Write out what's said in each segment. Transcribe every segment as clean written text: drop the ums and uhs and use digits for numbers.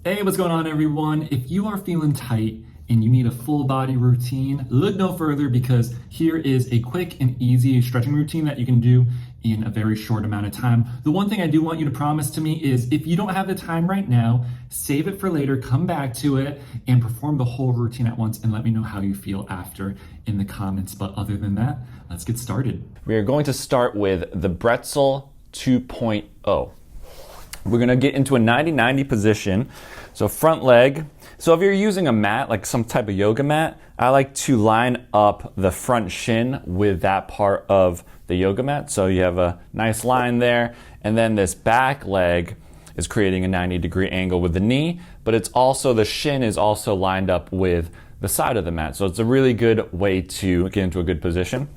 Hey, what's going on, everyone? If you are feeling tight and you need a full body routine, look no further because here is a quick and easy stretching routine that you can do in a very short amount of time. The one thing I do want you to promise to me is if you don't have the time right now, save it for later, come back to it and perform the whole routine at once and let me know how you feel after in the comments. But other than that, let's get started. We are going to start with the Bretzel 2.0. We're gonna get into a 90-90 position. So front leg. So if you're using a mat, like some type of yoga mat, I like to line up the front shin with that part of the yoga mat. So you have a nice line there. And then this back leg is creating a 90-degree angle with the knee, but it's also, the shin is also lined up with the side of the mat. So it's a really good way to get into a good position.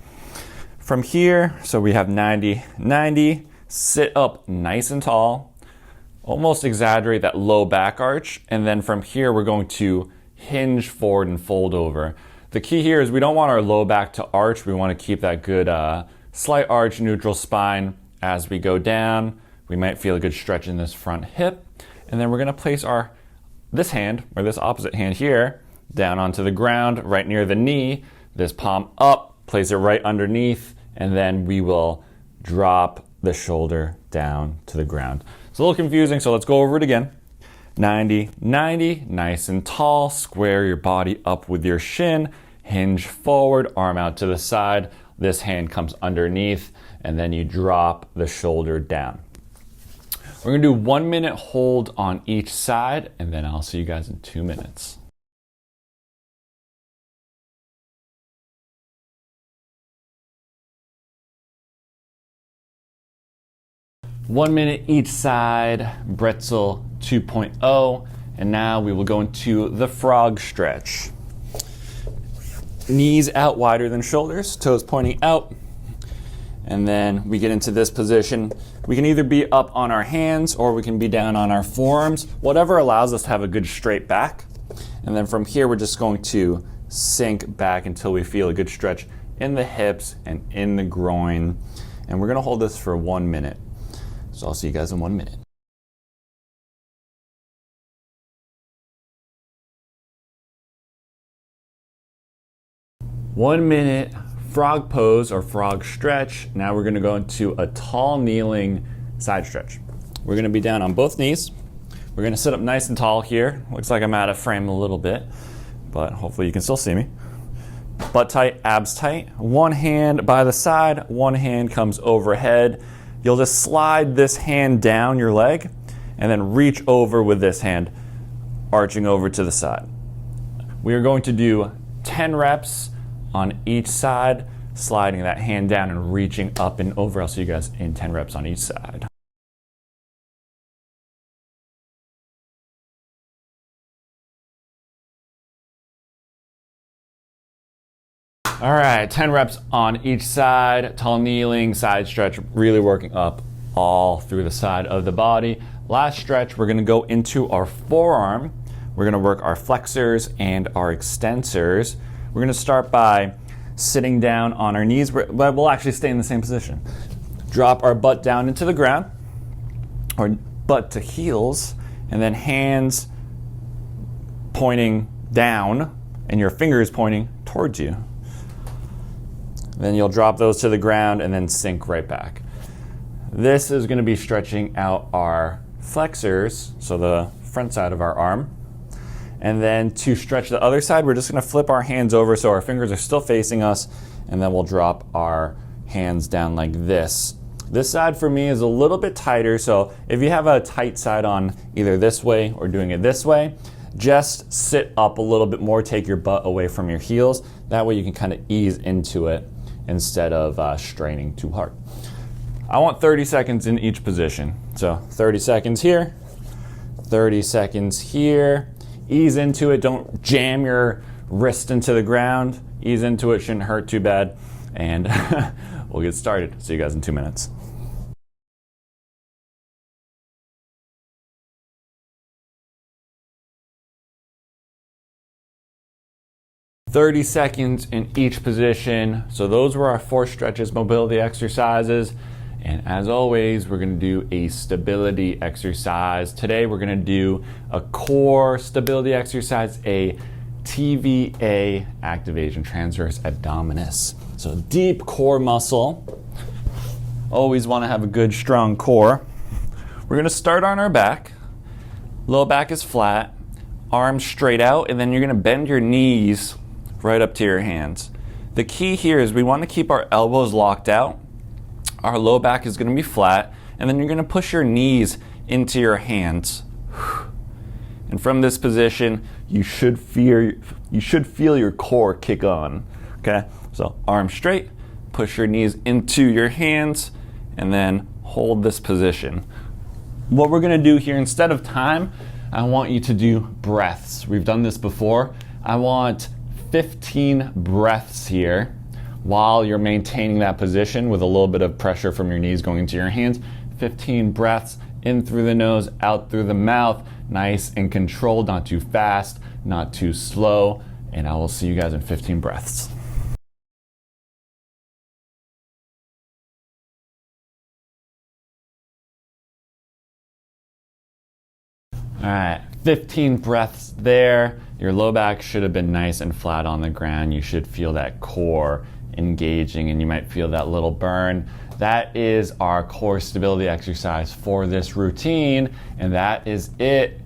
From here, so we have 90-90, sit up nice and tall. Almost exaggerate that low back arch, and then from here we're going to hinge forward and fold over. The key here is we don't want our low back to arch. We want to keep that good slight arch, neutral spine as we go down. We might feel a good stretch in this front hip, and then we're going to place this hand, or this opposite hand here, down onto the ground right near the knee. This palm up, place it right underneath, and then we will drop the shoulder down to the ground. It's a little confusing, so let's go over it again. 90-90, nice and tall, square your body up with your shin, hinge forward, arm out to the side. This hand comes underneath, and then you drop the shoulder down. We're gonna do 1 minute hold on each side, and then I'll see you guys in 2 minutes. One minute each side, Bretzel 2.0, and now we will go into the frog stretch. Knees out wider than shoulders, toes pointing out, and then we get into this position. We can either be up on our hands or we can be down on our forearms, whatever allows us to have a good straight back. And then from here, we're just going to sink back until we feel a good stretch in the hips and in the groin. And we're gonna hold this for 1 minute. So I'll see you guys in 1 minute. One minute frog pose or frog stretch. Now we're gonna go into a tall kneeling side stretch. We're gonna be down on both knees. We're gonna sit up nice and tall here. Looks like I'm out of frame a little bit, but hopefully you can still see me. Butt tight, abs tight. One hand by the side, one hand comes overhead. You'll just slide this hand down your leg and then reach over with this hand, arching over to the side. We are going to do 10 reps on each side, sliding that hand down and reaching up and over. I'll see you guys in 10 reps on each side. All right, 10 reps on each side, tall kneeling, side stretch, really working up all through the side of the body. Last stretch, we're gonna go into our forearm. We're gonna work our flexors and our extensors. We're gonna start by sitting down on our knees, but we'll actually stay in the same position. Drop our butt down into the ground, or butt to heels, and then hands pointing down and your fingers pointing towards you. Then you'll drop those to the ground and then sink right back. This is going to be stretching out our flexors, so the front side of our arm. And then to stretch the other side, we're just going to flip our hands over so our fingers are still facing us, and then we'll drop our hands down like this. This side for me is a little bit tighter, so if you have a tight side on either this way or doing it this way, just sit up a little bit more, take your butt away from your heels. That way you can kind of ease into it instead of straining too hard. I want 30 seconds in each position. So 30 seconds here, 30 seconds here. Ease into it, don't jam your wrist into the ground. Ease into it, shouldn't hurt too bad. And we'll get started. See you guys in 2 minutes. "30 seconds in each position." So those were our 4 stretches, mobility exercises. And as always, we're gonna do a stability exercise. Today, we're gonna do a core stability exercise, a TVA activation, transverse abdominis. So deep core muscle. Always wanna have a good, strong core. We're gonna start on our back. Low back is flat, arms straight out, and then you're gonna bend your knees right up to your hands. The key here is we wanna keep our elbows locked out. Our low back is gonna be flat, and then you're gonna push your knees into your hands. And from this position, you should feel your core kick on, okay? So arms straight, push your knees into your hands, and then hold this position. What we're gonna do here, instead of time, I want you to do breaths. We've done this before. I want 15 breaths here while you're maintaining that position with a little bit of pressure from your knees going into your hands. 15 breaths in through the nose, out through the mouth, nice and controlled, not too fast, not too slow. And I will see you guys in 15 breaths. All right, 15 breaths there. Your low back should have been nice and flat on the ground. You should feel that core engaging, and you might feel that little burn. That is our core stability exercise for this routine, and that is it.